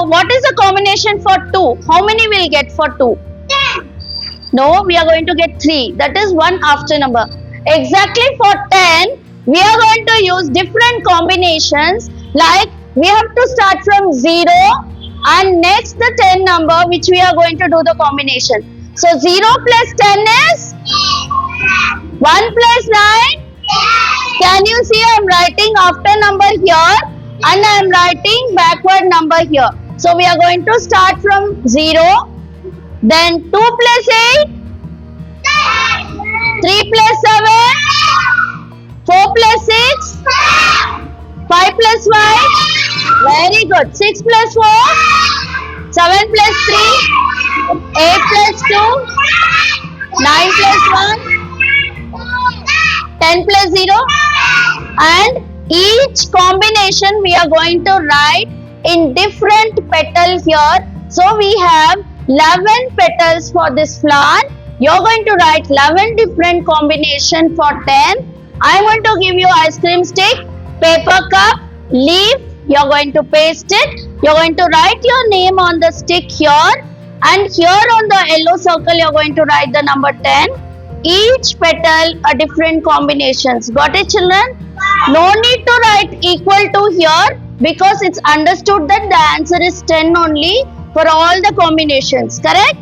what is the combination for 2? How many will get for 2? 10. No, we are going to get 3. That is one after number. Exactly for 10, we are going to use different combinations, like we have to start from 0 and next the 10 number which we are going to do the combination. So 0 plus 10 is 1 plus 9. Can you see I am writing after number here and I am writing backward number here. So we are going to start from 0, then 2 plus 8, 3 plus 7, 4 plus 6, 5 plus 5, very good, 6 plus 4, 7 plus 3, 8 plus 2, 9 plus 1, 10 plus 0, and each combination we are going to write in different petal here. So we have 11 petals for this flower. You are going to write 11 different combination for 10. I am going to give you ice cream stick, paper cup, leaf. You are going to paste it. You are going to write your name on the stick here, and here on the yellow circle you are going to write the number 10. Each petal a different combinations. Got it, children? No need to write equal to here because it's understood that the answer is 10 only for all the combinations. Correct?